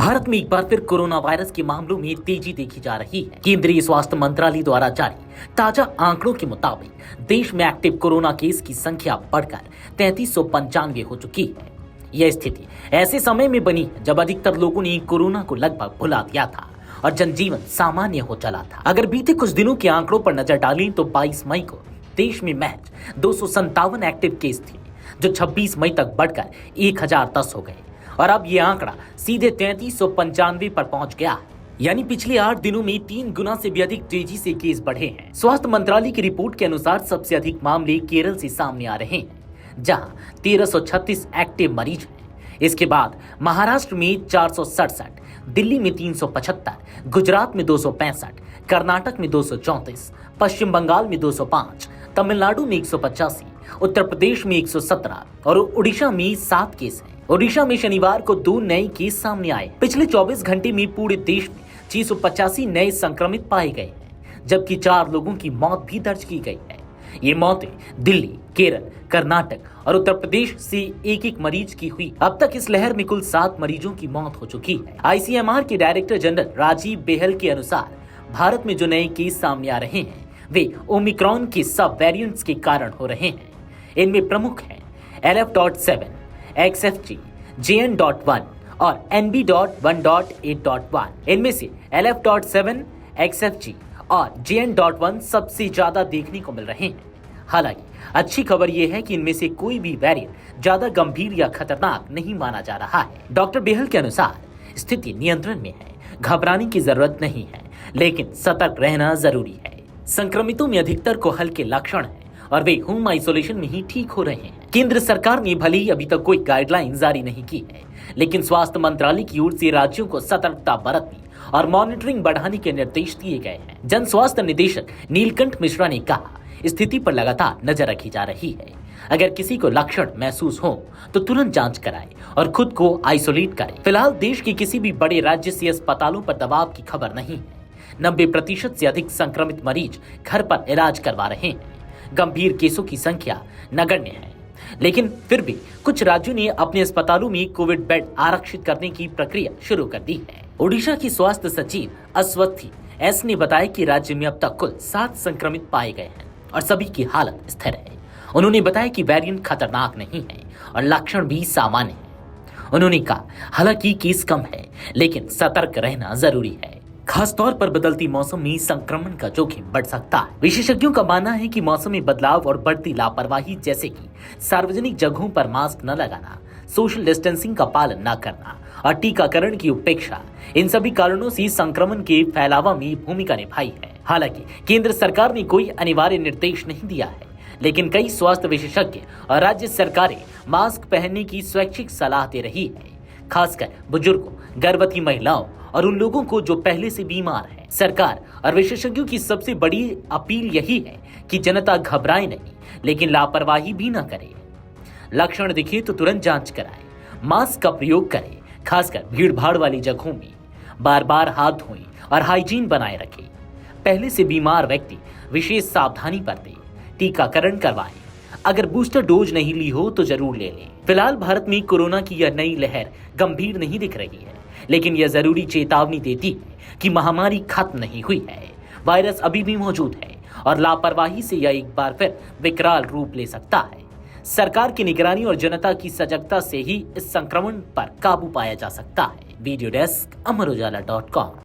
भारत में एक बार फिर कोरोना वायरस के मामलों में तेजी देखी जा रही है। केंद्रीय स्वास्थ्य मंत्रालय द्वारा जारी ताजा आंकड़ों के मुताबिक देश में एक्टिव कोरोना केस की संख्या बढ़कर 3395 हो चुकी है। यह स्थिति ऐसे समय में बनी है जब अधिकतर लोगों ने कोरोना को लगभग भुला दिया था और जनजीवन सामान्य हो चला था। अगर बीते कुछ दिनों के आंकड़ों पर नजर डालें तो 22 मई को देश में महज 257 एक्टिव केस थे, जो 26 मई तक बढ़कर 1010 हो गए और अब ये आंकड़ा सीधे 3395 पर पहुंच गया है। यानी पिछले 8 दिनों में 3 गुना से भी अधिक तेजी से केस बढ़े हैं। स्वास्थ्य मंत्रालय की रिपोर्ट के अनुसार सबसे अधिक मामले केरल से सामने आ रहे हैं, जहां 1336 एक्टिव मरीज हैं। इसके बाद महाराष्ट्र में 467, दिल्ली में 375, गुजरात में 265, कर्नाटक में 234, पश्चिम बंगाल में 205, तमिलनाडु में 185, उत्तर प्रदेश में 117 और उड़ीसा में 7 केस हैं। ओडिशा में शनिवार को 2 नए केस सामने आए। पिछले 24 घंटे में पूरे देश में 685 नए संक्रमित पाए गए हैं, जबकि 4 लोगों की मौत भी दर्ज की गई है। ये मौतें दिल्ली, केरल, कर्नाटक और उत्तर प्रदेश से एक एक मरीज की हुई। अब तक इस लहर में कुल 7 मरीजों की मौत हो चुकी है। ICMR के डायरेक्टर जनरल राजीव बेहल के अनुसार भारत में जो नए केस सामने आ रहे हैं वे ओमिक्रॉन के सब वेरिएंट्स के कारण हो रहे हैं। इनमें प्रमुख हैं LF.7, XFG, JN.1 और NB.1.8.1। इनमें से LF.7, XFG और JN.1 सबसे ज्यादा देखने को मिल रहे हैं। हालांकि अच्छी खबर यह है कि इनमें से कोई भी वेरिएंट ज्यादा गंभीर या खतरनाक नहीं माना जा रहा है। डॉक्टर बेहल के अनुसार स्थिति नियंत्रण में है, घबराने की जरूरत नहीं है, लेकिन सतर्क रहना जरूरी है। संक्रमितों में अधिकतर को हल्के लक्षण हैं और वे होम आइसोलेशन में ही ठीक हो रहे हैं। केंद्र सरकार ने भले ही अभी तक कोई गाइडलाइन जारी नहीं की है, लेकिन स्वास्थ्य मंत्रालय की ओर से राज्यों को सतर्कता बरतने और मॉनिटरिंग बढ़ाने के निर्देश दिए गए हैं। जन स्वास्थ्य निदेशक नीलकंठ मिश्रा ने कहा, स्थिति पर लगातार नजर रखी जा रही है। अगर किसी को लक्षण महसूस हो तो तुरंत जांच कराएं और खुद को आइसोलेट करें। फिलहाल देश के किसी भी बड़े राज्य से अस्पतालों पर दबाव की खबर नहीं है। 90% से अधिक संक्रमित मरीज घर पर इलाज करवा रहे हैं। गंभीर केसों की संख्या नगण्य है, लेकिन फिर भी कुछ राज्यों ने अपने अस्पतालों में कोविड बेड आरक्षित करने की प्रक्रिया शुरू कर दी है। ओडिशा की स्वास्थ्य सचिव अश्वथी एस ने बताया कि राज्य में अब तक कुल 7 संक्रमित पाए गए हैं और सभी की हालत स्थिर है। उन्होंने बताया कि वेरिएंट खतरनाक नहीं है और लक्षण भी सामान्य है। उन्होंने कहा, हालांकि केस कम है, लेकिन सतर्क रहना जरूरी है। खासतौर पर बदलती मौसम में संक्रमण का जोखिम बढ़ सकता है। विशेषज्ञों का मानना है कि मौसम में बदलाव और बढ़ती लापरवाही, जैसे कि सार्वजनिक जगहों पर मास्क न लगाना, सोशल डिस्टेंसिंग का पालन न करना और टीकाकरण की उपेक्षा, इन सभी कारणों से संक्रमण के फैलाव में भूमिका निभाई है। हालांकि केंद्र सरकार ने कोई अनिवार्य निर्देश नहीं दिया है, लेकिन कई स्वास्थ्य विशेषज्ञ और राज्य सरकारें मास्क पहनने की स्वैच्छिक सलाह दे रही है, खासकर बुजुर्गों, गर्भवती महिलाओं और उन लोगों को जो पहले से बीमार हैं। सरकार और विशेषज्ञों की सबसे बड़ी अपील यही है कि जनता घबराए नहीं, लेकिन लापरवाही भी न करे। लक्षण दिखे तो तुरंत जांच कराएं, मास्क का प्रयोग करें, खासकर भीड़ भाड़ वाली जगहों में। बार बार हाथ धोएं और हाइजीन बनाए रखें। पहले से बीमार व्यक्ति विशेष सावधानी बरतें। टीकाकरण करवाएं। अगर बूस्टर डोज नहीं ली हो तो जरूर ले लें। फिलहाल भारत में कोरोना की यह नई लहर गंभीर नहीं दिख रही है, लेकिन यह जरूरी चेतावनी देती है कि महामारी खत्म नहीं हुई है। वायरस अभी भी मौजूद है और लापरवाही से यह एक बार फिर विकराल रूप ले सकता है। सरकार की निगरानी और जनता की सजगता से ही इस संक्रमण पर काबू पाया जा सकता है। वीडियो डेस्क अमरउजाला.com।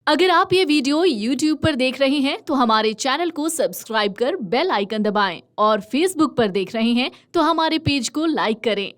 अगर आप ये वीडियो YouTube पर देख रहे हैं तो हमारे चैनल को सब्सक्राइब कर बेल आइकन दबाएं और Facebook पर देख रहे हैं तो हमारे पेज को लाइक करें।